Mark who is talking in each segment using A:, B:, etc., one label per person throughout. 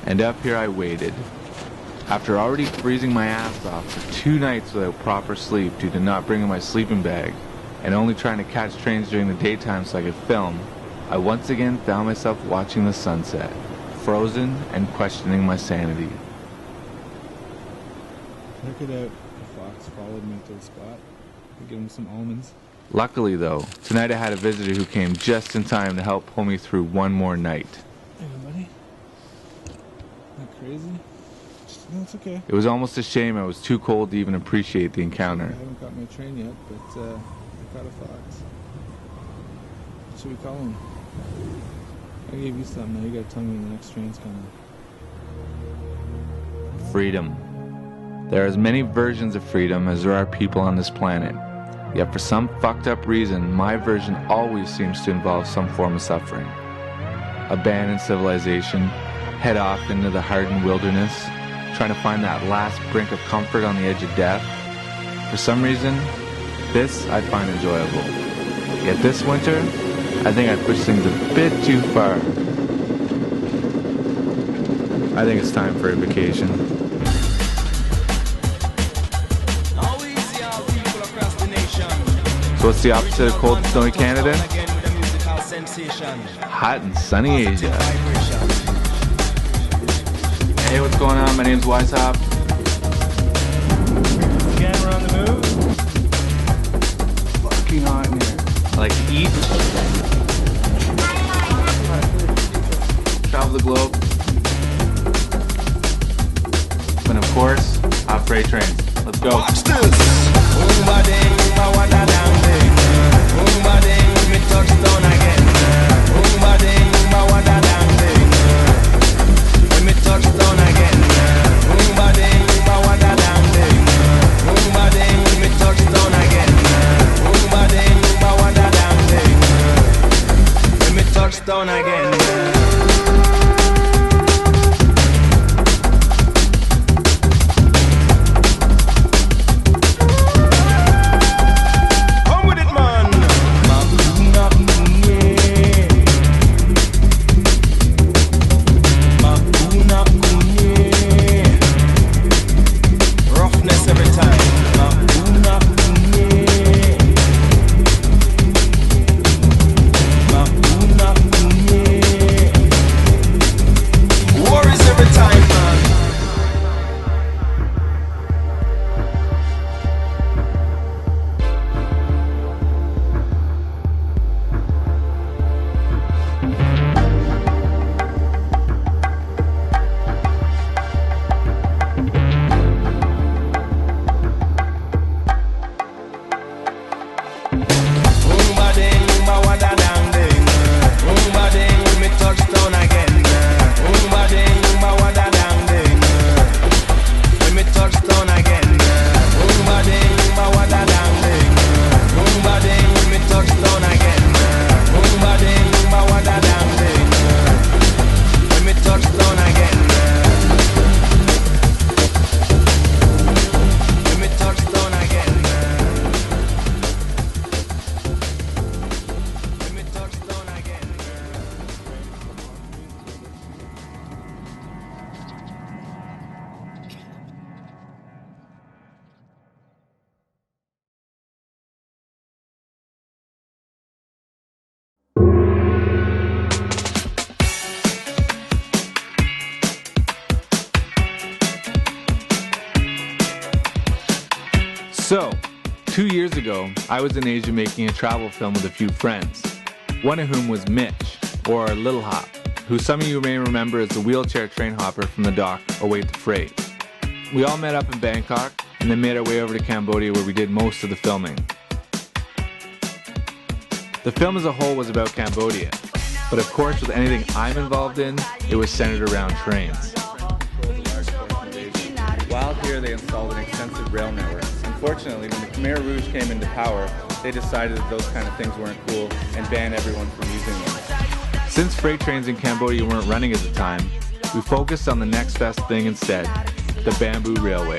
A: And up here I waited. After already freezing my ass off for 2 nights without proper sleep due to not bringing my sleeping bag, and only trying to catch trains during the daytime so I could film, I once again found myself watching the sunset, frozen and questioning my sanity.
B: Check it out. The fox followed me to the spot. I give him some almonds.
A: Luckily though, tonight I had a visitor who came just in time to help pull me through one more night.
B: Hey buddy. Not crazy? No, it's okay.
A: It was almost a shame I was too cold to even appreciate the encounter.
B: I haven't got my train yet, but I caught a fox. What should we call him? I gave you something, now you gotta tell me when the next train's coming.
A: Freedom. There are as many versions of freedom as there are people on this planet. Yet for some fucked up reason, my version always seems to involve some form of suffering. Abandon civilization, head off into the hardened wilderness, trying to find that last brink of comfort on the edge of death. For some reason, this I find enjoyable. Yet this winter, I think I pushed things a bit too far. I think it's time for a vacation. So what's the opposite of cold and snowy Canada? Hot and sunny Asia. Hey, what's going on? My name's WIZEHOP.
C: Camera on the move.
B: Fucking hot in here.
A: I like to eat. Travel the globe. And of course, hot freight trains. Let's go.
C: Watch this.
D: Touchdown again.
A: So, 2 years ago, I was in Asia making a travel film with a few friends, one of whom was Mitch, or Little Hop, who some of you may remember as the wheelchair train hopper from the dock Await the Freight. We all met up in Bangkok, and then made our way over to Cambodia where we did most of the filming. The film as a whole was about Cambodia, but of course with anything I'm involved in, it was centered around trains. While here they installed an extensive rail network. Unfortunately, when the Khmer Rouge came into power, they decided that those kind of things weren't cool and banned everyone from using them. Since freight trains in Cambodia weren't running at the time, we focused on the next best thing instead, the bamboo railway.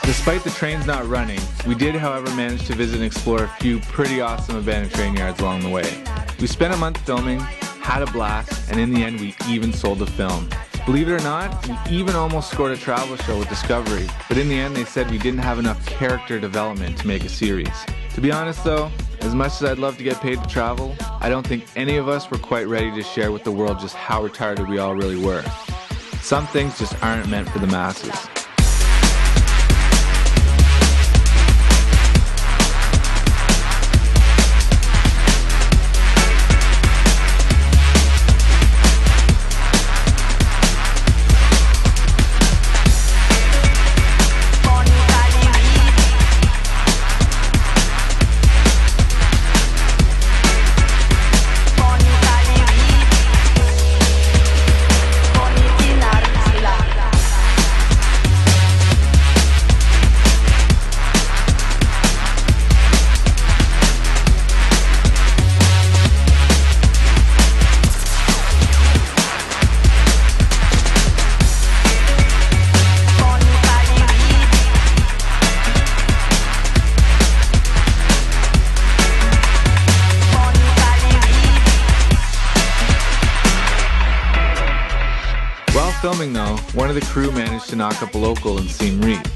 A: The Despite the trains not running, we did however manage to visit and explore a few pretty awesome abandoned train yards along the way. We spent a month filming, had a blast, and in the end we even sold the film. Believe it or not, we even almost scored a travel show with Discovery, but in the end they said we didn't have enough character development to make a series. To be honest though, as much as I'd love to get paid to travel, I don't think any of us were quite ready to share with the world just how retarded we all really were. Some things just aren't meant for the masses. Filming though, one of the crew managed to knock up a local in Siem Reap.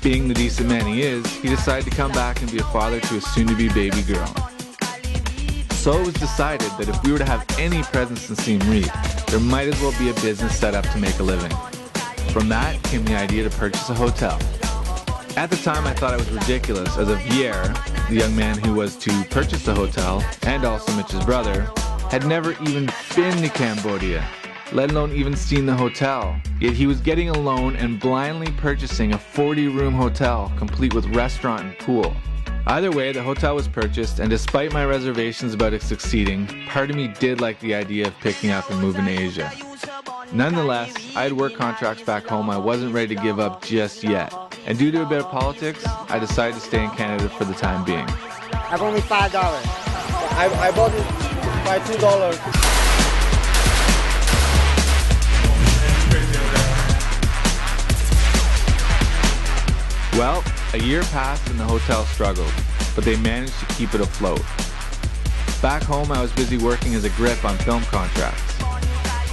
A: Being the decent man he is, he decided to come back and be a father to a soon-to-be baby girl. So it was decided that if we were to have any presence in Siem Reap, there might as well be a business set up to make a living. From that came the idea to purchase a hotel. At the time I thought it was ridiculous, as Javier, the young man who was to purchase the hotel, and also Mitch's brother, had never even been to Cambodia, let alone even seen the hotel. Yet he was getting a loan and blindly purchasing a 40-room hotel complete with restaurant and pool. Either way, the hotel was purchased, and despite my reservations about it succeeding, part of me did like the idea of picking up and moving to Asia. Nonetheless, I had work contracts back home I wasn't ready to give up just yet, and due to a bit of politics, I decided to stay in Canada for the time being.
E: I've only $5. I bought it by $2.
A: Well, a year passed and the hotel struggled, but they managed to keep it afloat. Back home, I was busy working as a grip on film contracts.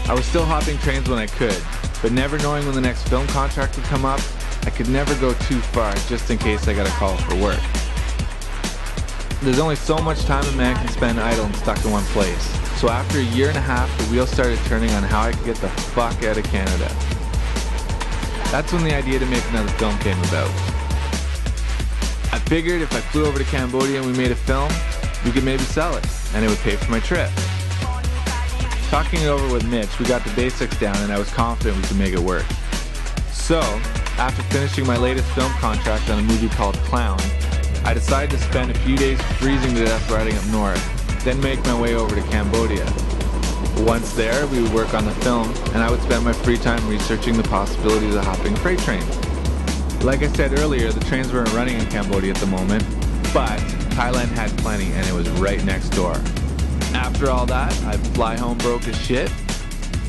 A: I was still hopping trains when I could, but never knowing when the next film contract would come up, I could never go too far just in case I got a call for work. There's only so much time a man can spend idle and stuck in one place, so after a year and a half, the wheels started turning on how I could get the fuck out of Canada. That's when the idea to make another film came about. I figured if I flew over to Cambodia and we made a film, we could maybe sell it, and it would pay for my trip. Talking it over with Mitch, we got the basics down and I was confident we could make it work. So, after finishing my latest film contract on a movie called Clown, I decided to spend a few days freezing to death riding up north, then make my way over to Cambodia. Once there, we would work on the film, and I would spend my free time researching the possibilities of hopping freight trains. Like I said earlier, the trains weren't running in Cambodia at the moment, but Thailand had plenty and it was right next door. After all that, I'd fly home broke as shit,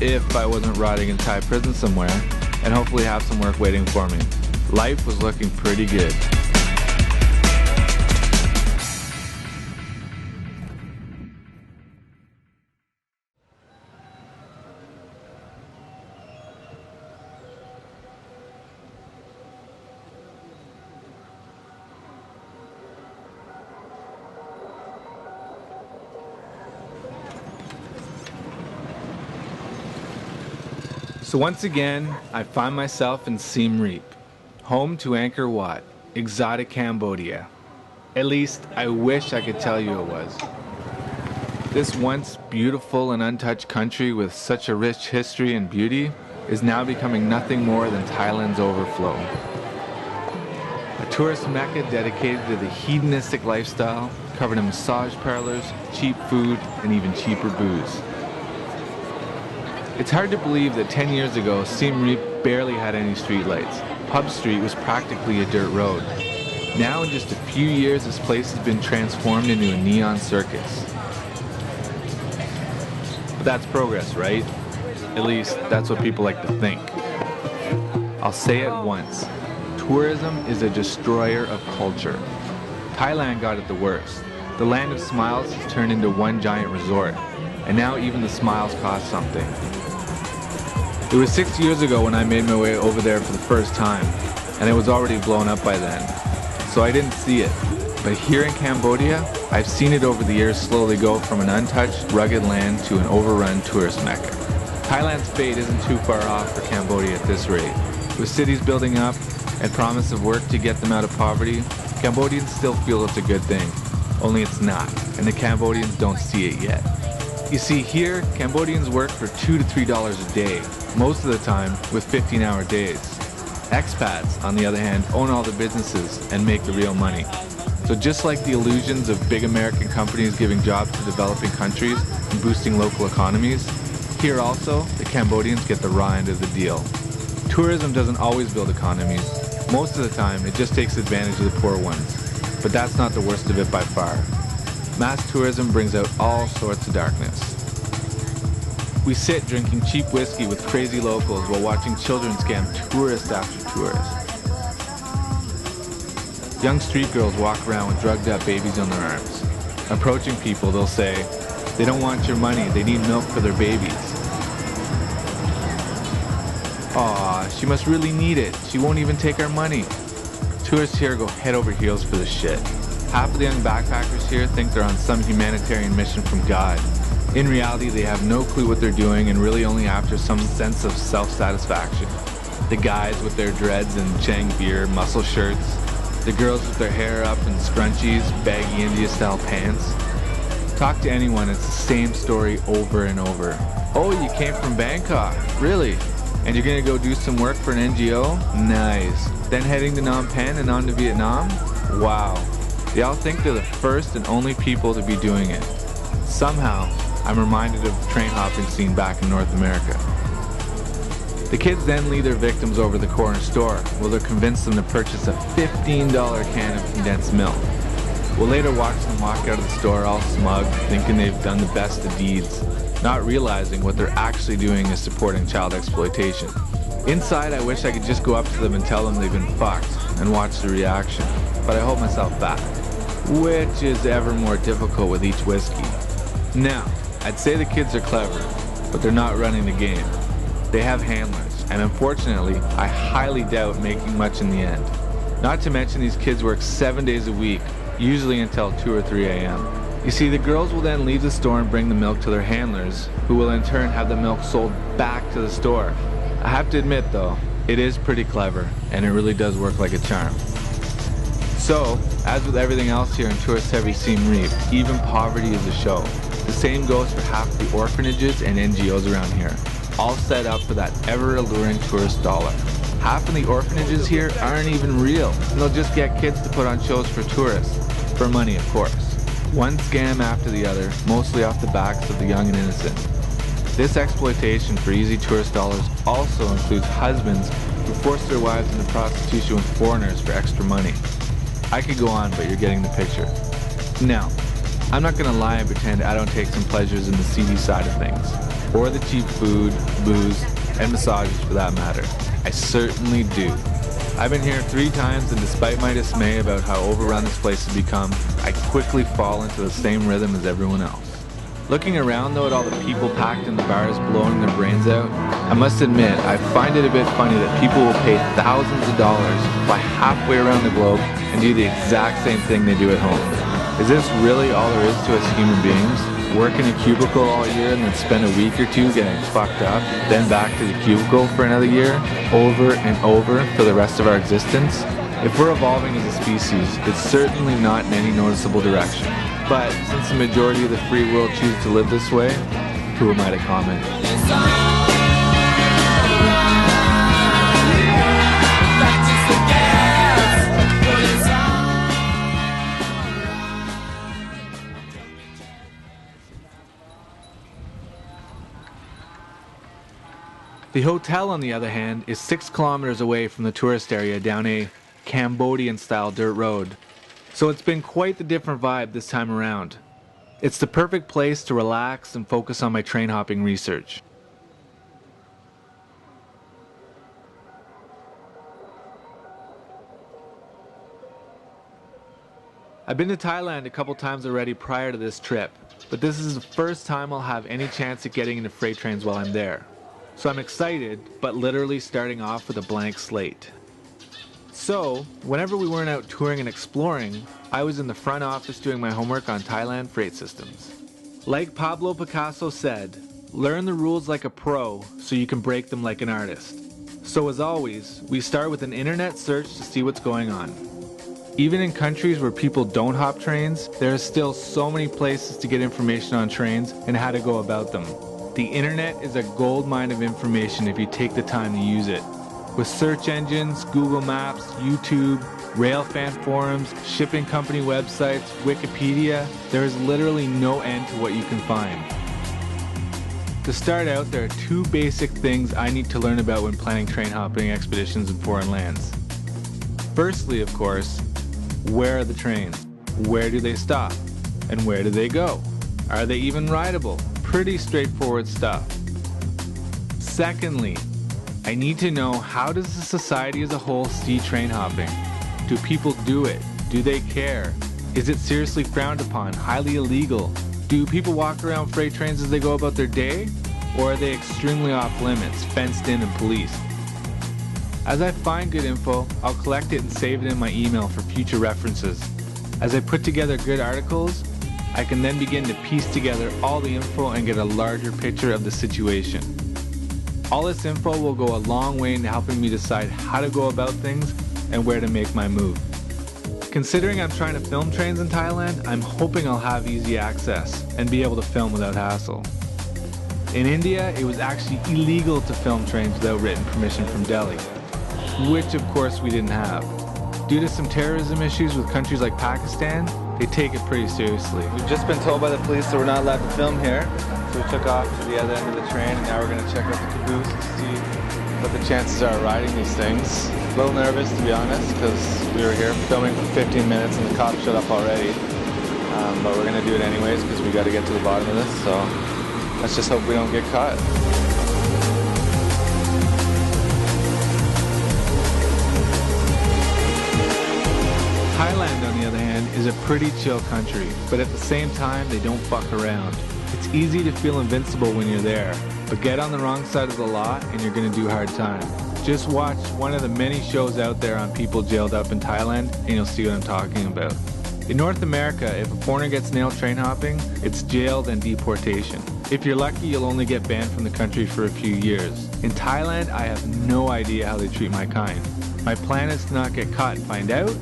A: if I wasn't rotting in Thai prison somewhere, and hopefully have some work waiting for me. Life was looking pretty good. So once again, I find myself in Siem Reap, home to Angkor Wat, exotic Cambodia. At least, I wish I could tell you it was. This once beautiful and untouched country with such a rich history and beauty is now becoming nothing more than Thailand's overflow. A tourist mecca dedicated to the hedonistic lifestyle, covered in massage parlors, cheap food, and even cheaper booze. It's hard to believe that 10 years ago, Siem Reap barely had any streetlights. Pub Street was practically a dirt road. Now in just a few years, this place has been transformed into a neon circus. But that's progress, right? At least, that's what people like to think. I'll say it once. tourism is a destroyer of culture. Thailand got it the worst. The land of smiles has turned into one giant resort, and now even the smiles cost something. It was 6 years ago when I made my way over there for the first time, and it was already blown up by then, so I didn't see it. But here in Cambodia, I've seen it over the years slowly go from an untouched, rugged land to an overrun tourist mecca. Thailand's fate isn't too far off for Cambodia at this rate. With cities building up and promise of work to get them out of poverty, Cambodians still feel it's a good thing. Only it's not, and the Cambodians don't see it yet. You see, here, Cambodians work for $2 to $3 a day, most of the time with 15-hour days. Expats, on the other hand, own all the businesses and make the real money. So just like the illusions of big American companies giving jobs to developing countries and boosting local economies, here also, the Cambodians get the raw end of the deal. Tourism doesn't always build economies. Most of the time, it just takes advantage of the poor ones. But that's not the worst of it by far. Mass tourism brings out all sorts of darkness. We sit drinking cheap whiskey with crazy locals while watching children scam tourist after tourist. Young street girls walk around with drugged up babies on their arms. Approaching people, they'll say, they don't want your money, they need milk for their babies. Aw, she must really need it, she won't even take our money. Tourists here go head over heels for this shit. Half of the young backpackers here think they're on some humanitarian mission from God. In reality, they have no clue what they're doing and really only after some sense of self-satisfaction. The guys with their dreads and Chang beer, muscle shirts. The girls with their hair up in scrunchies, baggy India-style pants. Talk to anyone, it's the same story over and over. Oh, you came from Bangkok, really? And you're gonna go do some work for an NGO? Nice. Then heading to Phnom Penh and on to Vietnam? Wow. They all think they're the first and only people to be doing it. Somehow, I'm reminded of the train hopping scene back in North America. The kids then lead their victims over to the corner store, where they'll convince them to purchase a $15 can of condensed milk. We'll later watch them walk out of the store all smug, thinking they've done the best of deeds, not realizing what they're actually doing is supporting child exploitation. Inside, I wish I could just go up to them and tell them they've been fucked, and watch the reaction, but I hold myself back, which is ever more difficult with each whiskey. Now, I'd say the kids are clever, but they're not running the game. They have handlers, and unfortunately, I highly doubt making much in the end. Not to mention these kids work 7 days a week, usually until 2 or 3 a.m. You see, the girls will then leave the store and bring the milk to their handlers, who will in turn have the milk sold back to the store. I have to admit though, it is pretty clever, and it really does work like a charm. So, as with everything else here in tourist-heavy Siem Reap, even poverty is a show. The same goes for half the orphanages and NGOs around here, all set up for that ever-alluring tourist dollar. Half of the orphanages here aren't even real, and they'll just get kids to put on shows for tourists, for money of course. One scam after the other, mostly off the backs of the young and innocent. This exploitation for easy tourist dollars also includes husbands who force their wives into prostitution with foreigners for extra money. I could go on, but you're getting the picture. Now, I'm not gonna lie and pretend I don't take some pleasures in the seedy side of things, or the cheap food, booze, and massages for that matter. I certainly do. I've been here 3 times, and despite my dismay about how overrun this place has become, I quickly fall into the same rhythm as everyone else. Looking around though at all the people packed in the bars blowing their brains out, I must admit I find it a bit funny that people will pay thousands of dollars, fly halfway around the globe, and do the exact same thing they do at home. Is this really all there is to us human beings? Work in a cubicle all year and then spend a week or 2 getting fucked up, then back to the cubicle for another year, over and over for the rest of our existence? If we're evolving as a species, it's certainly not in any noticeable direction. But since the majority of the free world choose to live this way, who am I to comment? The hotel, on the other hand, is 6 kilometers away from the tourist area down a Cambodian-style dirt road. So it's been quite the different vibe this time around. It's the perfect place to relax and focus on my train hopping research. I've been to Thailand a couple times already prior to this trip, but this is the first time I'll have any chance at getting into freight trains while I'm there. So I'm excited, but literally starting off with a blank slate. So, whenever we weren't out touring and exploring, I was in the front office doing my homework on Thailand freight systems. Like Pablo Picasso said, learn the rules like a pro so you can break them like an artist. So as always, we start with an internet search to see what's going on. Even in countries where people don't hop trains, there are still so many places to get information on trains and how to go about them. The internet is a gold mine of information if you take the time to use it. With search engines, Google Maps, YouTube, railfan forums, shipping company websites, Wikipedia, there is literally no end to what you can find. To start out, there are two basic things I need to learn about when planning train hopping expeditions in foreign lands. Firstly, of course, where are the trains? Where do they stop? And where do they go? Are they even rideable? Pretty straightforward stuff. Secondly, I need to know, how does the society as a whole see train hopping? Do people do it? Do they care? Is it seriously frowned upon? Highly illegal? Do people walk around freight trains as they go about their day? Or are they extremely off limits, fenced in and policed? As I find good info, I'll collect it and save it in my email for future references. As I put together good articles, I can then begin to piece together all the info and get a larger picture of the situation. All this info will go a long way in helping me decide how to go about things and where to make my move. Considering I'm trying to film trains in Thailand, I'm hoping I'll have easy access and be able to film without hassle. In India, it was actually illegal to film trains without written permission from Delhi, which of course we didn't have. Due to some terrorism issues with countries like Pakistan, they take it pretty seriously. We've just been told by the police that we're not allowed to film here, so we took off to the other end of the train, and now we're going to check out the caboose to see what the chances are of riding these things. A little nervous, to be honest, because we were here filming for 15 minutes and the cops showed up already. But we're going to do it anyways because we got to get to the bottom of this, so let's just hope we don't get caught. Thailand, on the other hand, is a pretty chill country, but at the same time, they don't fuck around. It's easy to feel invincible when you're there, but get on the wrong side of the law and you're gonna do hard time. Just watch one of the many shows out there on people jailed up in Thailand and you'll see what I'm talking about. In North America, if a foreigner gets nailed train hopping, it's jail then deportation. If you're lucky, you'll only get banned from the country for a few years. In Thailand, I have no idea how they treat my kind. My plan is to not get caught and find out,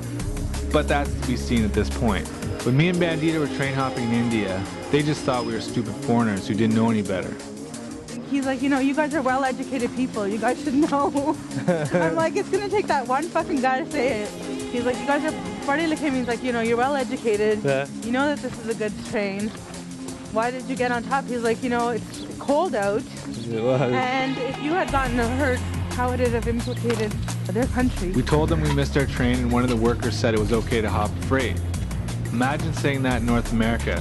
A: but that's to be seen at this point. When me and Bandita were train hopping in India, they just thought we were stupid foreigners who didn't know any better.
F: He's like, you know, you guys are well-educated people. You guys should know. I'm like, it's going to take that one fucking guy to say it. He's like, you guys are party like him. He's like, you know, you're well-educated. Yeah. You know that this is a good train. Why did you get on top? He's like, you know, it's cold out. And if you had gotten hurt, how would it have implicated their country?
A: We told them we missed our train and one of the workers said it was okay to hop freight. Imagine saying that in North America.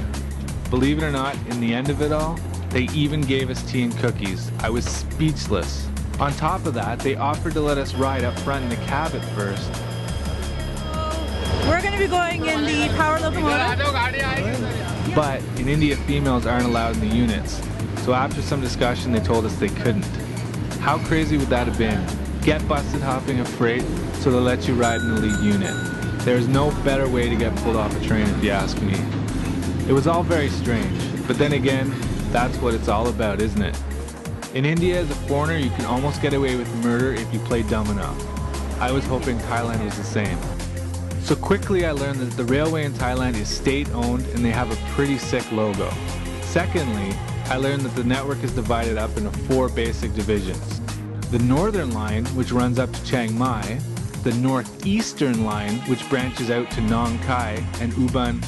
A: Believe it or not, in the end of it all, they even gave us tea and cookies. I was speechless. On top of that, they offered to let us ride up front in the cab at first.
F: We're going to be going in the power locomotive.
A: But in India, females aren't allowed in the units. So after some discussion, they told us they couldn't. How crazy would that have been? Get busted hopping a freight, so they'll let you ride in the lead unit. There's no better way to get pulled off a train if you ask me. It was all very strange, but then again, that's what it's all about, isn't it? In India, as a foreigner, you can almost get away with murder if you play dumb enough. I was hoping Thailand was the same. So quickly I learned that the railway in Thailand is state-owned and they have a pretty sick logo. Secondly, I learned that the network is divided up into 4 basic divisions. The Northern Line, which runs up to Chiang Mai, the Northeastern Line, which branches out to Nong Khai and Ubon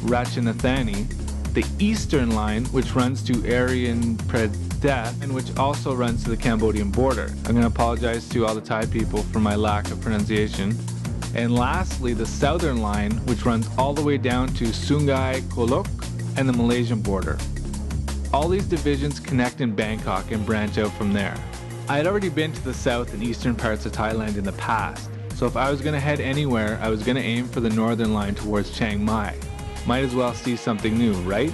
A: Ratchathani, the Eastern Line, which runs to Arian Pradesh, and which also runs to the Cambodian border. I'm going to apologize to all the Thai people for my lack of pronunciation. And lastly, the Southern Line, which runs all the way down to Sungai Kolok and the Malaysian border. All these divisions connect in Bangkok and branch out from there. I had already been to the south and eastern parts of Thailand in the past, so so if I was gonna head anywhere, I was gonna aim for the northern line towards Chiang Mai. Might as well see something new, right?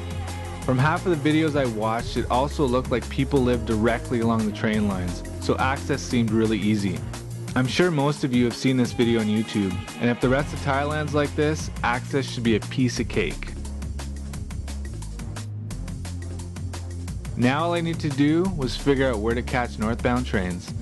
A: From half of the videos I watched, it also looked like people lived directly along the train lines, so access seemed really easy. I'm sure most of you have seen this video on YouTube, and if the rest of Thailand's like this, access should be a piece of cake. Now all I need to do was figure out where to catch northbound trains.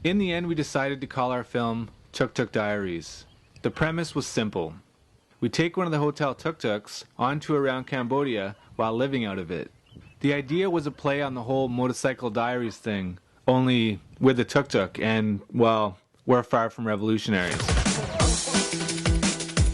A: In the end, we decided to call our film Tuk Tuk Diaries. The premise was simple. We take one of the hotel tuk-tuks on tour around Cambodia while living out of it. The idea was a play on the whole motorcycle diaries thing, only with a tuk-tuk, and, well, we're far from revolutionaries.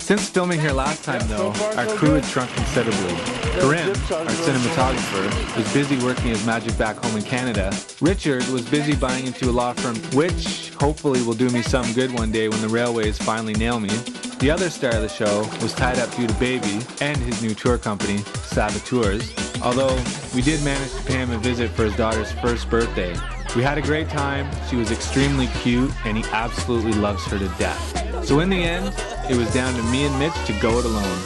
A: Since filming here last time though, our crew had shrunk considerably. Karim, our cinematographer, was busy working his magic back home in Canada. Richard was busy buying into a law firm, which hopefully will do me some good one day when the railways finally nail me. The other star of the show was tied up due to baby and his new tour company, Saboteurs, although we did manage to pay him a visit for his daughter's first birthday. We had a great time, she was extremely cute, and he absolutely loves her to death. So in the end, it was down to me and Mitch to go it alone.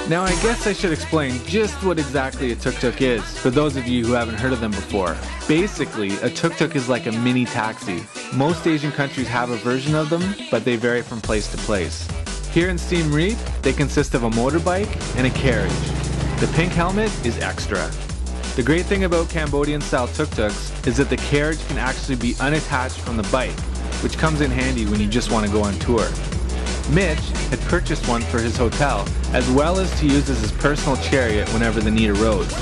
A: Now I guess I should explain just what exactly a tuk-tuk is, for those of you who haven't heard of them before. Basically, a tuk-tuk is like a mini taxi. Most Asian countries have a version of them, but they vary from place to place. Here in Siem Reap, they consist of a motorbike and a carriage. The pink helmet is extra. The great thing about Cambodian-style tuk-tuks is that the carriage can actually be unattached from the bike, which comes in handy when you just want to go on tour. Mitch had purchased one for his hotel, as well as to use as his personal chariot whenever the need arose.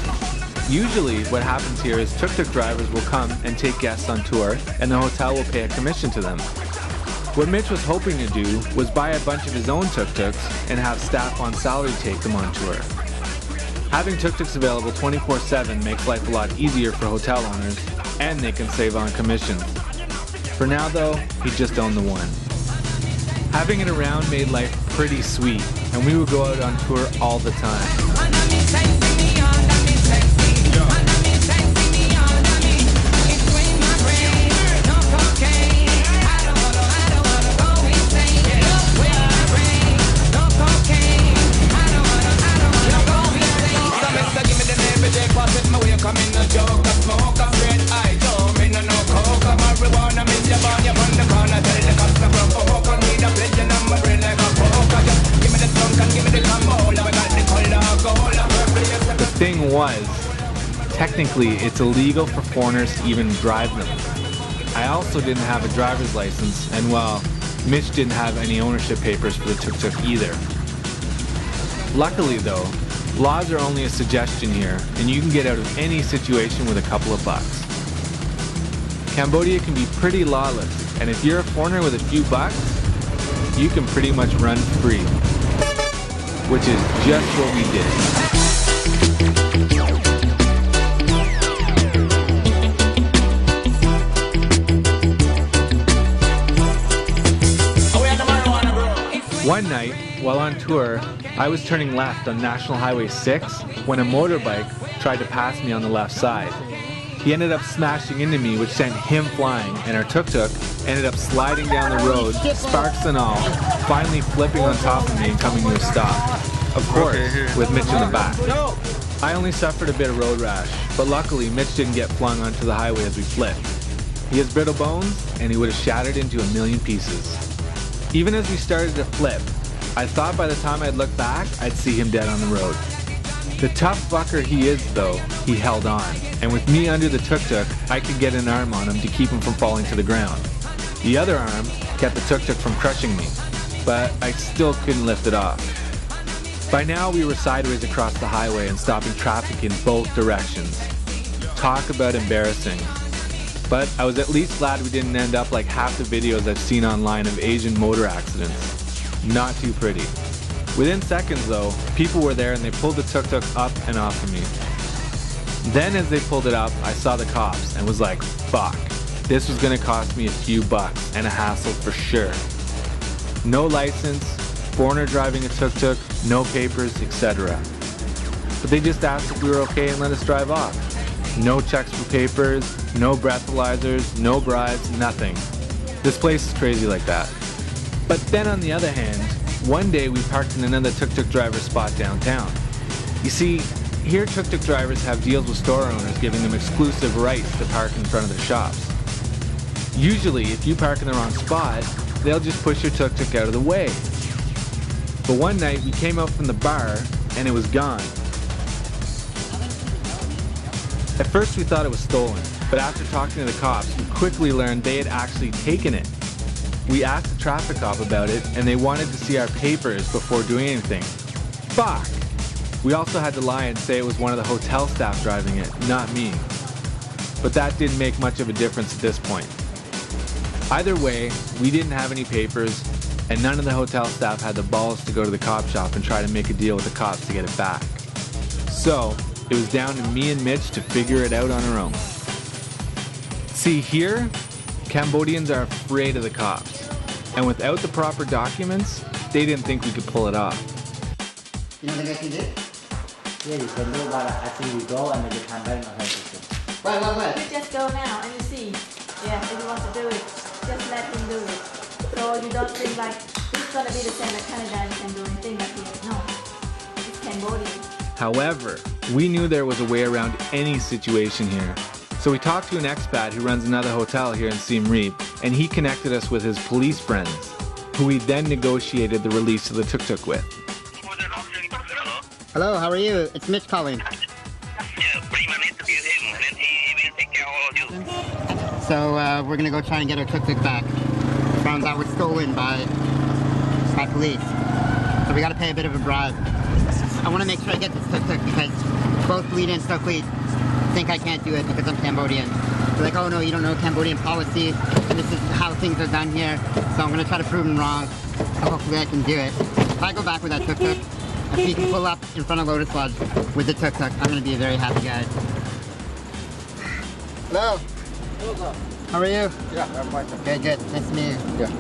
A: Usually what happens here is tuk-tuk drivers will come and take guests on tour, and the hotel will pay a commission to them. What Mitch was hoping to do was buy a bunch of his own tuk-tuks and have staff on salary take them on tour. Having tuk-tuks available 24/7 makes life a lot easier for hotel owners, and they can save on commissions. For now though, he just owned the one. Having it around made life pretty sweet, and we would go out on tour all the time. The thing was, technically it's illegal for foreigners to even drive them. I also didn't have a driver's license, and well, Mitch didn't have any ownership papers for the tuk-tuk either. Luckily though, laws are only a suggestion here, and you can get out of any situation with a couple of bucks. Cambodia can be pretty lawless, and if you're a foreigner with a few bucks, you can pretty much run free. Which is just what we did. One night, while on tour, I was turning left on National Highway 6 when a motorbike tried to pass me on the left side. He ended up smashing into me, which sent him flying, and our tuk-tuk ended up sliding down the road, sparks and all, finally flipping on top of me and coming to a stop. Of course, with Mitch in the back. I only suffered a bit of road rash, but luckily Mitch didn't get flung onto the highway as we flipped. He has brittle bones, and he would have shattered into a million pieces. Even as we started to flip, I thought by the time I'd look back, I'd see him dead on the road. The tough fucker he is though, he held on, and with me under the tuk-tuk, I could get an arm on him to keep him from falling to the ground. The other arm kept the tuk-tuk from crushing me, but I still couldn't lift it off. By now we were sideways across the highway and stopping traffic in both directions. Talk about embarrassing. But I was at least glad we didn't end up like half the videos I've seen online of Asian motor accidents. Not too pretty. Within seconds though, people were there and they pulled the tuk-tuk up and off of me. Then as they pulled it up, I saw the cops and was like, fuck. This was gonna cost me a few bucks and a hassle for sure. No license, foreigner driving a tuk-tuk, no papers, etc. But they just asked if we were okay and let us drive off. No checks for papers, no breathalyzers, no bribes, nothing. This place is crazy like that. But then on the other hand, one day we parked in another tuk-tuk driver spot downtown. You see, here tuk-tuk drivers have deals with store owners giving them exclusive rights to park in front of their shops. Usually, if you park in the wrong spot, they'll just push your tuk-tuk out of the way. But one night we came out from the bar and it was gone. At first we thought it was stolen, but after talking to the cops, we quickly learned they had actually taken it. We asked the traffic cop about it and they wanted to see our papers before doing anything. Fuck! We also had to lie and say it was one of the hotel staff driving it, not me. But that didn't make much of a difference at this point. Either way, we didn't have any papers, and none of the hotel staff had the balls to go to the cop shop and try to make a deal with the cops to get it back. So, it was down to me and Mitch to figure it out on our own. See, here, Cambodians are afraid of the cops, and without the proper documents, they didn't think we could pull it off.
E: You know the guy who did?
G: Yeah, you can do, but I think you go and then you come back and have to.
E: Why?
H: You just go now and you see. Yeah, if you want to do it, just let him do it. So you don't think like it's gonna be the same like Canada and can do anything like here. No, it's Cambodian.
A: However, we knew there was a way around any situation here. So we talked to an expat who runs another hotel here in Siem Reap, and he connected us with his police friends, who we then negotiated the release of the tuk-tuk with.
E: Hello, how are you? It's Mitch calling. So we're gonna go try and get our tuk-tuk back. Found out we're stolen by police. So we gotta pay a bit of a bribe. I wanna make sure I get this tuk-tuk because both Lita and Stokely think I can't do it because I'm Cambodian. They're like, oh no, you don't know Cambodian policy, and this is how things are done here. So I'm gonna try to prove them wrong. So hopefully I can do it. If I go back with that tuk-tuk, if you can pull up in front of Lotus Lodge with the tuk-tuk, I'm gonna be a very happy guy. Hello. How are you?
G: Yeah, I'm fine.
E: Good, good. Nice to meet you.
G: Yeah.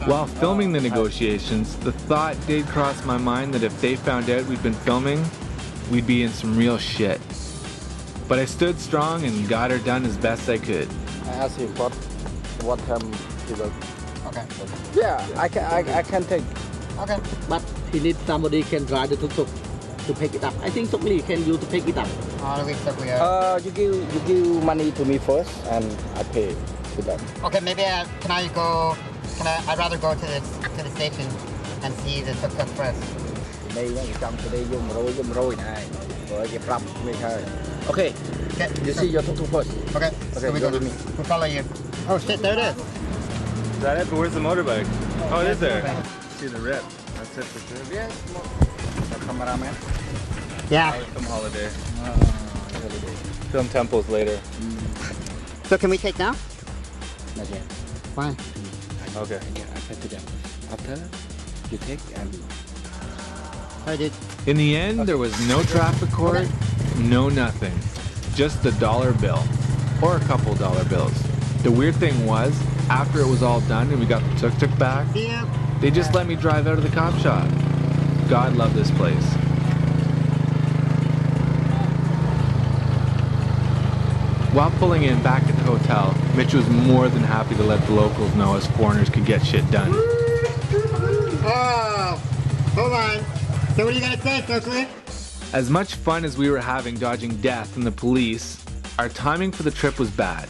A: While filming the negotiations, the thought did cross my mind that if they found out we'd been filming, we'd be in some real shit. But I stood strong and got her done as best I could.
G: I asked him what time he will.
E: Okay.
G: Yeah, I can take.
E: Okay.
I: But he needs somebody can drive the tuk-tuk to pick it up. I think Stokely can use to pick it up.
E: How do we Stokely?
G: You give money to me first, and I pay to them.
E: Okay, maybe can I go? I'd rather go to the station and see the tuk-tuk first.
G: Okay. You see your tuk-tuk first.
E: Okay.
G: Okay, go with me.
E: We'll follow you. Oh shit, there it is.
A: Is that it? But where's the motorbike? Oh, it is there. See the rip. That's it for sure.
G: Yes. Cameraman.
E: Yeah.
A: Film holiday. Film temples later.
E: So can we take now?
G: Not yet.
E: Why?
A: Okay.
G: I said to them. After you take and.
E: Sorry, dude.
A: In the end, there was no traffic court, no nothing. Just a dollar bill. Or a couple dollar bills. The weird thing was, after it was all done and we got the tuk-tuk back,
E: See ya.
A: they just let me drive out of the cop shop. God love this place. While pulling in back at the hotel, Mitch was more than happy to let the locals know us foreigners could get shit done.
E: Oh, hold on. So what are you gonna say, Stokely?
A: As much fun as we were having dodging death and the police, our timing for the trip was bad.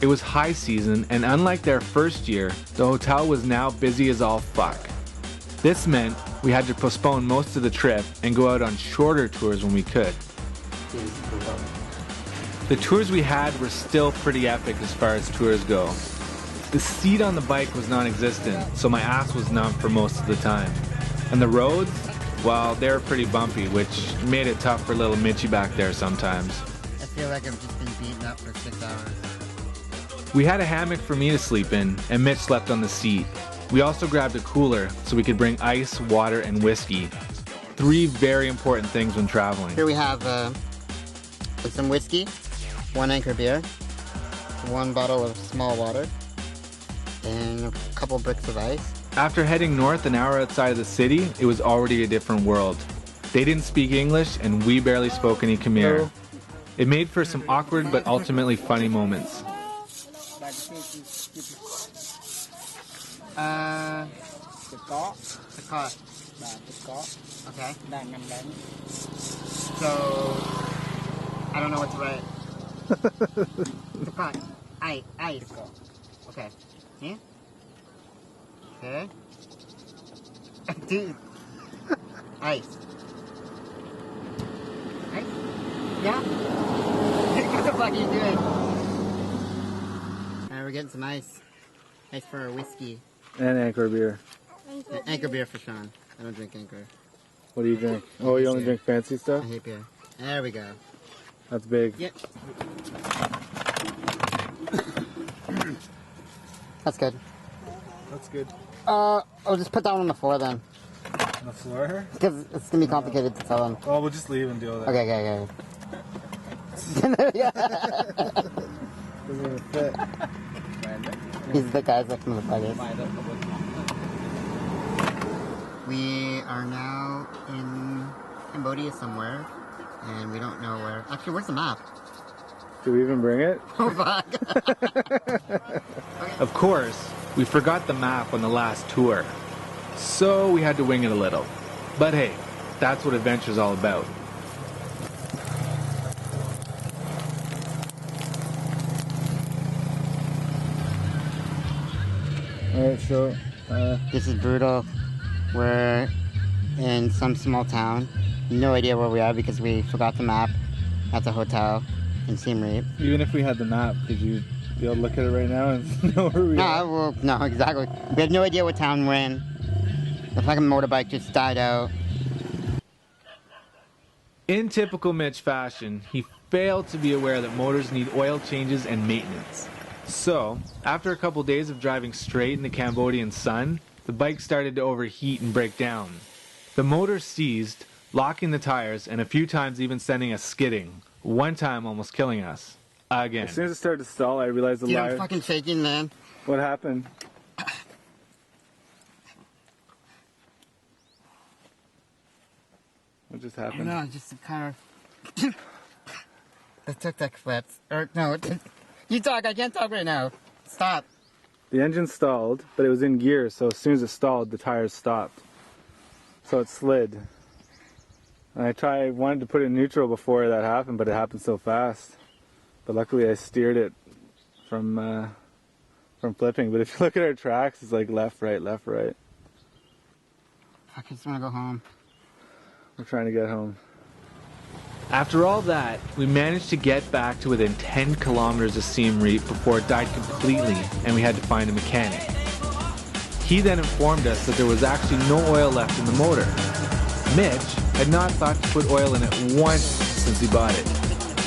A: It was high season, and unlike their first year, the hotel was now busy as all fuck. This meant we had to postpone most of the trip and go out on shorter tours when we could. The tours we had were still pretty epic as far as tours go. The seat on the bike was non-existent, so my ass was numb for most of the time. And the roads, well, they were pretty bumpy, which made it tough for little Mitchie back there sometimes.
E: I feel like I've just been beaten up for 6 hours.
A: We had a hammock for me to sleep in, and Mitch slept on the seat. We also grabbed a cooler so we could bring ice, water, and whiskey. 3 very important things when traveling.
E: Here we have some whiskey, 1 Anchor beer, 1 bottle of small water, and a couple bricks of ice.
A: After heading north an hour outside of the city, it was already a different world. They didn't speak English, and we barely spoke any Khmer. It made for some awkward but ultimately funny moments.
E: Okay. So, I don't know what to write. Ice. Okay. Yeah? Okay. Dude. Ice. Ice? Yeah? What the fuck are you doing? Alright, we're getting some ice. Ice for our whiskey.
B: And Anchor beer.
E: Anchor beer for Sean. I don't drink Anchor.
B: What do you drink? Oh, you only drink fancy stuff?
E: I hate beer. There we go.
B: That's big.
E: Yep. That's good.
B: That's good.
E: I'll just put that one on the floor then.
B: On the floor?
E: Because it's gonna be complicated to tell them.
B: Oh, we'll just leave and deal with that.
E: Okay.
B: Doesn't even fit.
E: He's the guy that can look like it. We are now in Cambodia somewhere, and we don't know where. Actually, where's the map?
B: Did we even bring it?
E: Oh, fuck.
A: Of course, we forgot the map on the last tour, so we had to wing it a little. But hey, that's what adventure's all about.
B: Alright, so
E: This is brutal. We're in some small town. No idea where we are because we forgot the map at the hotel in Siem Reap.
B: even if we had the map, could you be able to look at it right now and know where we are?
E: No, exactly. We have no idea what town we're in. The fucking motorbike just died out.
A: In typical Mitch fashion, he failed to be aware that motors need oil changes and maintenance. So, after a couple days of driving straight in the Cambodian sun, the bike started to overheat and break down. The motor seized, locking the tires, and a few times even sending us skidding. One time almost killing us. Again.
B: As soon as it started to stall, I realized the
E: Dude,
B: liar.
E: I'm fucking shaking, man.
B: What happened? What just
E: I don't
B: happened?
E: know, just a car. The Tuk Tuk flips. Or, no, you talk, I can't talk right now. Stop.
B: The engine stalled, but it was in gear, so as soon as it stalled, the tires stopped. So it slid. And I wanted to put it in neutral before that happened, but it happened so fast. But luckily I steered it from flipping. But if you look at our tracks, it's like left, right, left, right.
E: I just want to go home.
B: We're trying to get home.
A: After all that, we managed to get back to within 10 kilometers of Siem Reap before it died completely and we had to find a mechanic. He then informed us that there was actually no oil left in the motor. Mitch had not thought to put oil in it once since he bought it,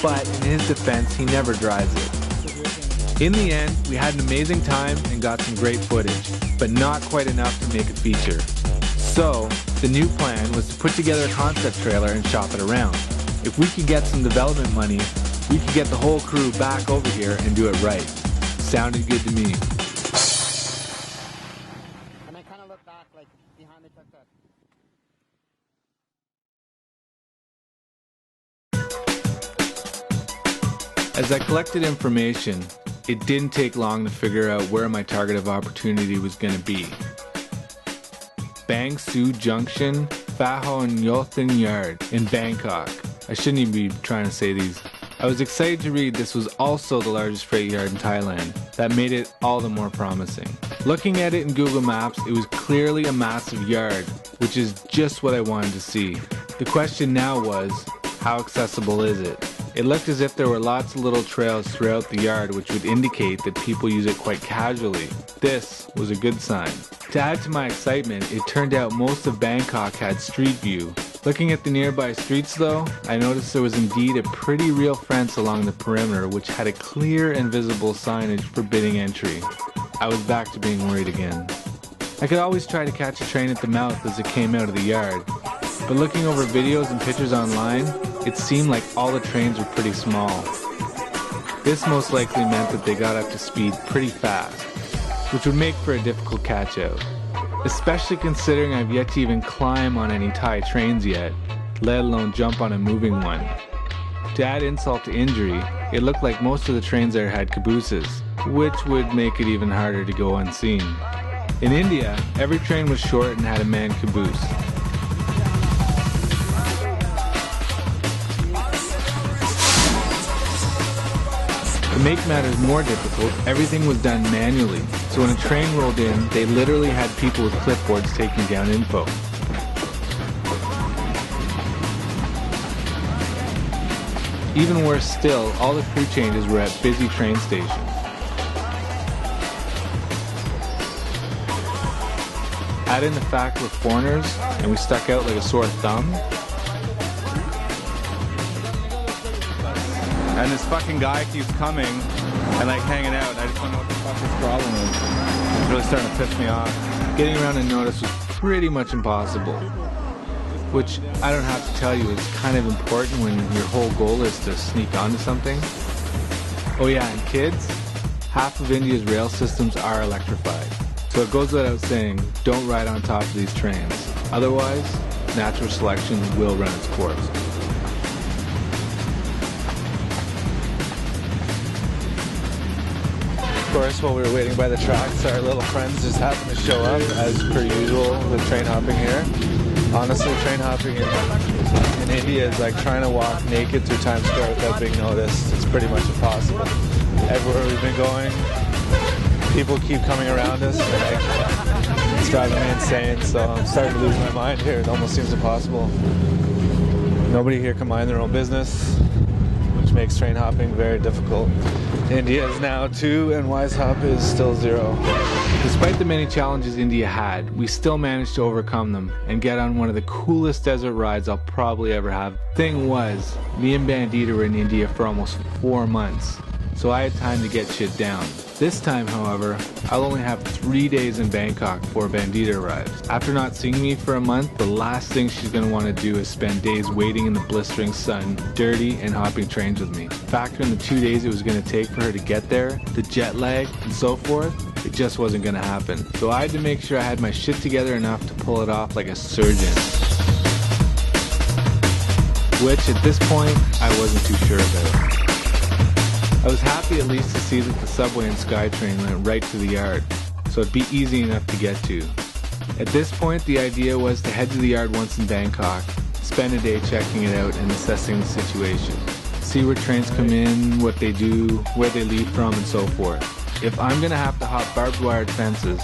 A: but in his defense, he never drives it. In the end, we had an amazing time and got some great footage, but not quite enough to make a feature. So, the new plan was to put together a concept trailer and shop it around. If we could get some development money, we could get the whole crew back over here and do it right. Sounded good to me.
E: And I kind of look back, like, behind the Tuk Tuk.
A: As I collected information, it didn't take long to figure out where my target of opportunity was going to be. Bang Sue Junction, Pha Hon Yothin Yard in Bangkok. I shouldn't even be trying to say these I was excited to read this was also the largest freight yard in Thailand. That made it all the more promising. Looking at it in Google Maps, it was clearly a massive yard, which is just what I wanted to see. The question now was, how accessible is it? It looked as if there were lots of little trails throughout the yard which would indicate that people use it quite casually. This was a good sign. To add to my excitement, it turned out most of Bangkok had street view. Looking at the nearby streets though, I noticed there was indeed a pretty real fence along the perimeter which had a clear and visible signage forbidding entry. I was back to being worried again. I could always try to catch a train at the mouth as it came out of the yard, but looking over videos and pictures online, it seemed like all the trains were pretty small. This most likely meant that they got up to speed pretty fast, which would make for a difficult catch out. Especially considering I've yet to even climb on any Thai trains yet, let alone jump on a moving one. To add insult to injury, it looked like most of the trains there had cabooses, which would make it even harder to go unseen. In India, every train was short and had a manned caboose. To make matters more difficult, everything was done manually, so when a train rolled in, they literally had people with clipboards taking down info. Even worse still, all the crew changes were at busy train stations. Add in the fact we're foreigners, and we stuck out like a sore thumb.
B: And this fucking guy keeps coming and like hanging out. I just don't know what the fuck his problem is. It's really starting to piss me off.
A: Getting around and notice was pretty much impossible. Which, I don't have to tell you, is kind of important when your whole goal is to sneak onto something. Oh yeah, and kids, half of India's rail systems are electrified. So it goes without saying, don't ride on top of these trains. Otherwise, natural selection will run its course.
B: Of course, while we were waiting by the tracks, our little friends just happened to show up, as per usual with train hopping here. Honestly, train hopping in India is like trying to walk naked through Times Square without being noticed. It's pretty much impossible. Everywhere we've been going, people keep coming around us, and it's driving me insane, so I'm starting to lose my mind here. It almost seems impossible. Nobody here can mind their own business, which makes train hopping very difficult. India is now 2 and WIZEHOP is still 0.
A: Despite the many challenges India had, we still managed to overcome them and get on one of the coolest desert rides I'll probably ever have. Thing was, me and Bandita were in India for almost 4 months, so I had time to get shit down. This time, however, I'll only have 3 days in Bangkok before Bandita arrives. After not seeing me for a month, the last thing she's going to want to do is spend days waiting in the blistering sun, dirty, and hopping trains with me. Factor in the 2 days it was going to take for her to get there, the jet lag, and so forth, it just wasn't going to happen. So I had to make sure I had my shit together enough to pull it off like a surgeon. Which, at this point, I wasn't too sure about. I was happy at least to see that the subway and SkyTrain went right to the yard, so it'd be easy enough to get to. At this point, the idea was to head to the yard once in Bangkok, spend a day checking it out and assessing the situation. See where trains come in, what they do, where they leave from, and so forth. If I'm gonna have to hop barbed wired fences,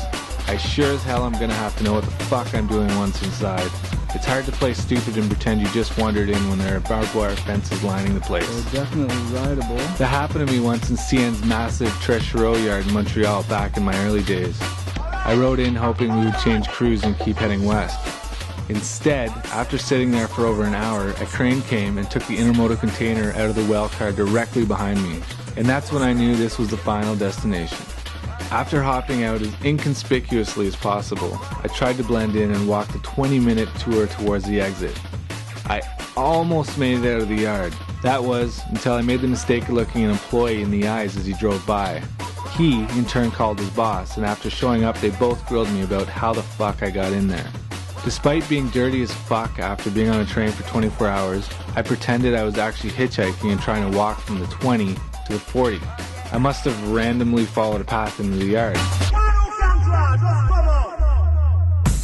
A: I sure as hell am gonna have to know what the fuck I'm doing once inside. It's hard to play stupid and pretend you just wandered in when there are barbed wire fences lining the place.
B: They're definitely rideable.
A: That happened to me once in CN's massive Treasureau yard in Montreal back in my early days. I rode in hoping we would change crews and keep heading west. Instead, after sitting there for over an hour, a crane came and took the intermodal container out of the well car directly behind me. And that's when I knew this was the final destination. After hopping out as inconspicuously as possible, I tried to blend in and walked a 20-minute tour towards the exit. I almost made it out of the yard. That was until I made the mistake of looking an employee in the eyes as he drove by. He, in turn, called his boss, and after showing up, they both grilled me about how the fuck I got in there. Despite being dirty as fuck after being on a train for 24 hours, I pretended I was actually hitchhiking and trying to walk from the 20 to the 40. I must have randomly followed a path into the yard.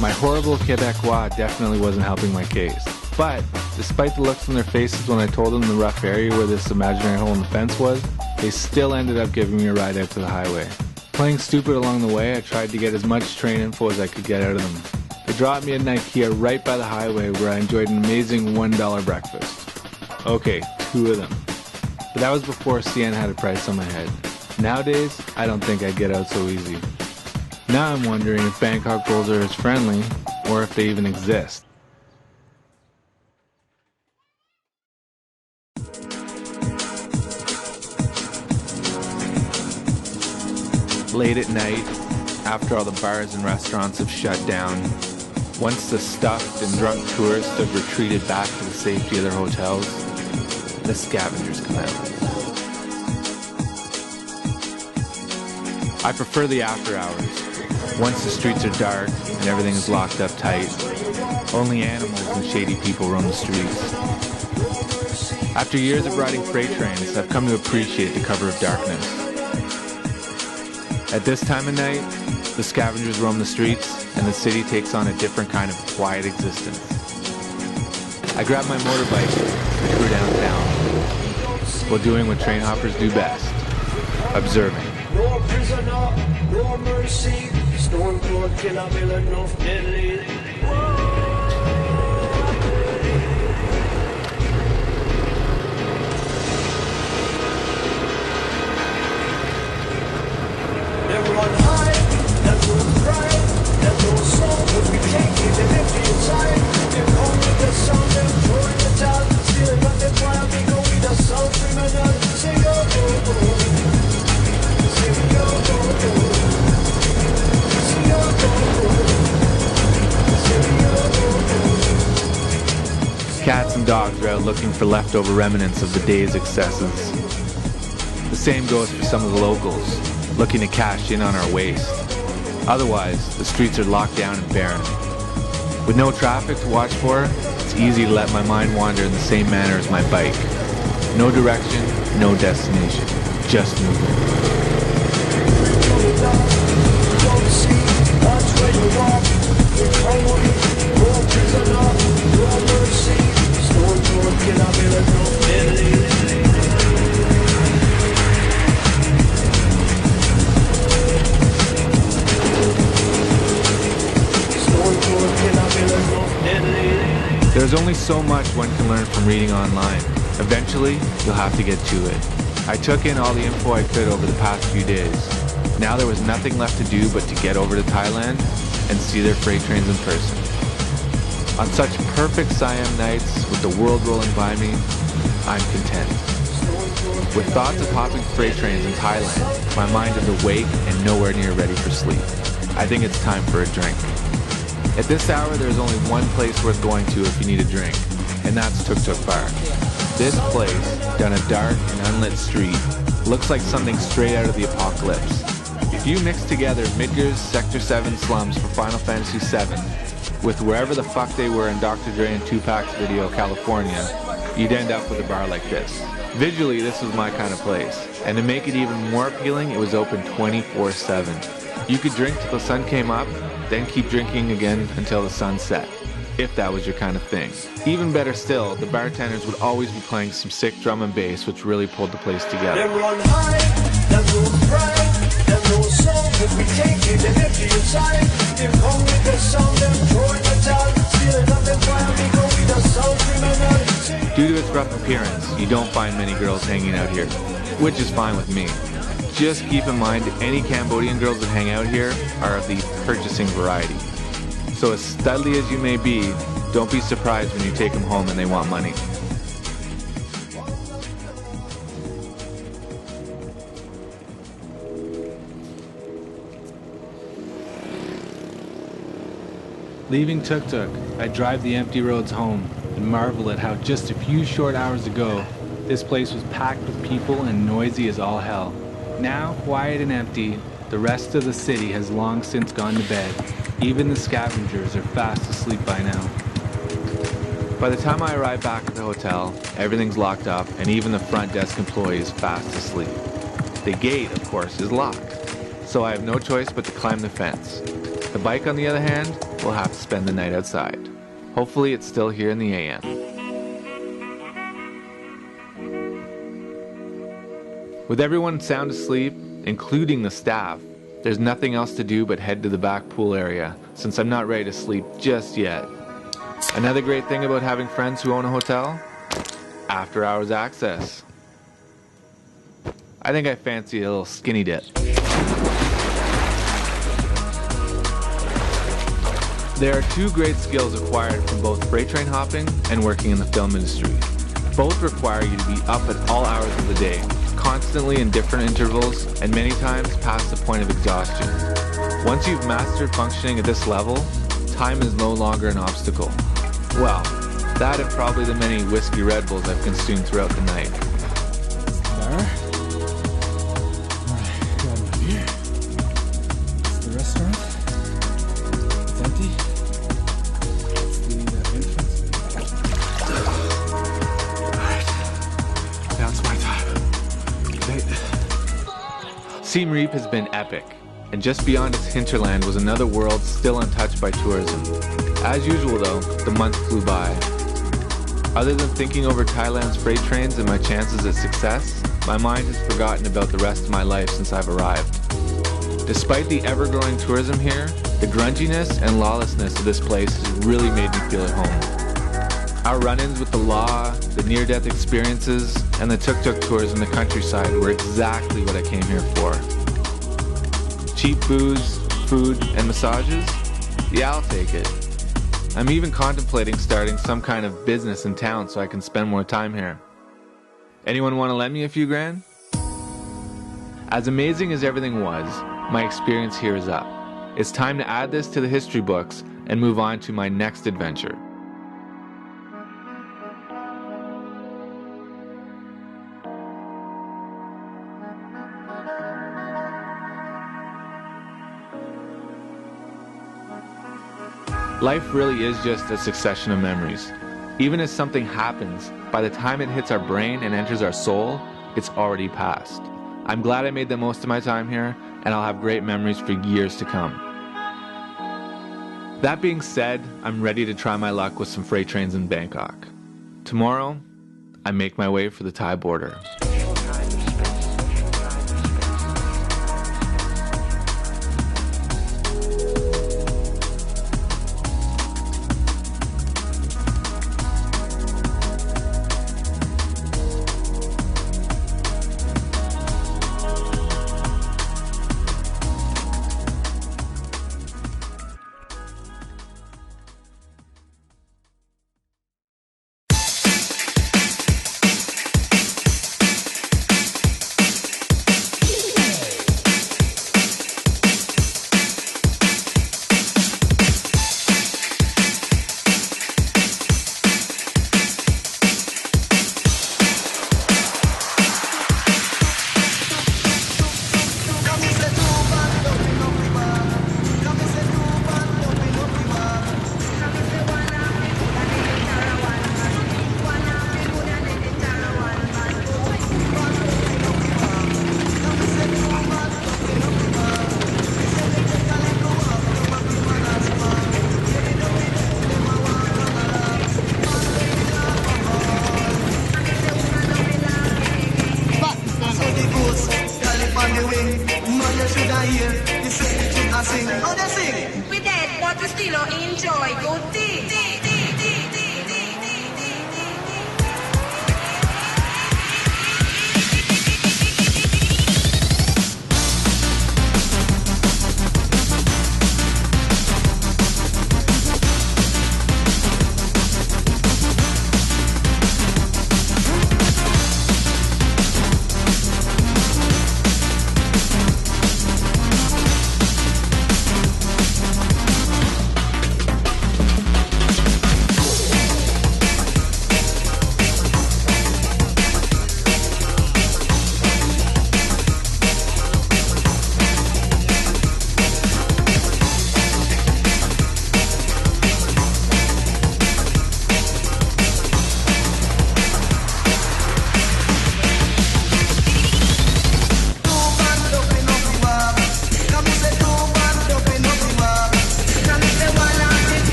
A: My horrible Quebecois definitely wasn't helping my case. But, despite the looks on their faces when I told them the rough area where this imaginary hole in the fence was, they still ended up giving me a ride out to the highway. Playing stupid along the way, I tried to get as much train info as I could get out of them. They dropped me at an IKEA right by the highway where I enjoyed an amazing $1 breakfast. Okay, 2 of them. But that was before CN had a price on my head. Nowadays, I don't think I'd get out so easy. Now I'm wondering if Bangkok rolls are as friendly, or if they even exist. Late at night, after all the bars and restaurants have shut down, once the stuffed and drunk tourists have retreated back to the safety of their hotels, the scavengers come out. I prefer the after hours, once the streets are dark and everything is locked up tight. Only animals and shady people roam the streets. After years of riding freight trains, I've come to appreciate the cover of darkness. At this time of night, the scavengers roam the streets and the city takes on a different kind of quiet existence. I grabbed my motorbike and threw downtown, while doing what train hoppers do best, observing.
J: No prisoner, no mercy, stone cold killer will enough deadly. Never on high, there's no pride, there's no soul, but we take it and empty inside. If only the sound them throwing the towel, stealing what they want, we go with the sound criminal. Say yo,
A: Cats and dogs are out looking for leftover remnants of the day's excesses. The same goes for some of the locals, looking to cash in on our waste. Otherwise, the streets are locked down and barren. With no traffic to watch for, it's easy to let my mind wander in the same manner as my bike. No direction, no destination, just movement. There's only so much one can learn from reading online. Eventually, you'll have to get to it. I took in all the info I could over the past few days. Now there was nothing left to do but to get over to Thailand and see their freight trains in person. On such perfect Siam nights, with the world rolling by me, I'm content. With thoughts of hopping freight trains in Thailand, my mind is awake and nowhere near ready for sleep. I think it's time for a drink. At this hour, there's only one place worth going to if you need a drink, and that's Tuk Tuk Bar. This place, down a dark and unlit street, looks like something straight out of the apocalypse. If you mix together Midgar's Sector 7 slums for Final Fantasy VII with wherever the fuck they were in Dr. Dre and Tupac's video, California, you'd end up with a bar like this. Visually, this was my kind of place, and to make it even more appealing, it was open 24/7. You could drink till the sun came up, then keep drinking again until the sun set, if that was your kind of thing. Even better still, the bartenders would always be playing some sick drum and bass, which really pulled the place together.
J: Never on high, there's no pride, there's no soul, but we take it and empty inside. If only the sound them throwing the towel, stealing up and while we go with the sound criminal.
A: Due to its rough appearance, you don't find many girls hanging out here, which is fine with me. Just keep in mind, any Cambodian girls that hang out here are of the purchasing variety. So as studly as you may be, don't be surprised when you take them home and they want money. Leaving Tuk Tuk, I drive the empty roads home and marvel at how just a few short hours ago, this place was packed with people and noisy as all hell. Now quiet and empty, the rest of the city has long since gone to bed. Even the scavengers are fast asleep by now. By the time I arrive back at the hotel, everything's locked up and even the front desk employee is fast asleep. The gate, of course, is locked, so I have no choice but to climb the fence. The bike, on the other hand, will have to spend the night outside. Hopefully it's still here in the AM. With everyone sound asleep, including the staff, there's nothing else to do but head to the back pool area, since I'm not ready to sleep just yet. Another great thing about having friends who own a hotel? After hours access. I think I fancy a little skinny dip. There are two great skills acquired from both freight train hopping and working in the film industry. Both require you to be up at all hours of the day, constantly in different intervals, and many times past the point of exhaustion. Once you've mastered functioning at this level, time is no longer an obstacle. Well, that and probably the many whiskey Red Bulls I've consumed throughout the night.
C: The restaurant. It's empty. It's the entrance. Alright. Now it's my time.
A: Siem Reap has been epic, and just beyond its hinterland was another world still untouched by tourism. As usual though, the month flew by. Other than thinking over Thailand's freight trains and my chances at success, my mind has forgotten about the rest of my life since I've arrived. Despite the ever-growing tourism here, the grunginess and lawlessness of this place has really made me feel at home. Our run-ins with the law, the near-death experiences, and the tuk-tuk tours in the countryside were exactly what I came here for. Cheap booze, food, and massages? Yeah, I'll take it. I'm even contemplating starting some kind of business in town so I can spend more time here. Anyone want to lend me a few grand? As amazing as everything was, my experience here is up. It's time to add this to the history books and move on to my next adventure. Life really is just a succession of memories. Even as something happens, by the time it hits our brain and enters our soul, it's already past. I'm glad I made the most of my time here, and I'll have great memories for years to come. That being said, I'm ready to try my luck with some freight trains in Bangkok. Tomorrow, I make my way for the Thai border.
J: We dead, but we still are in.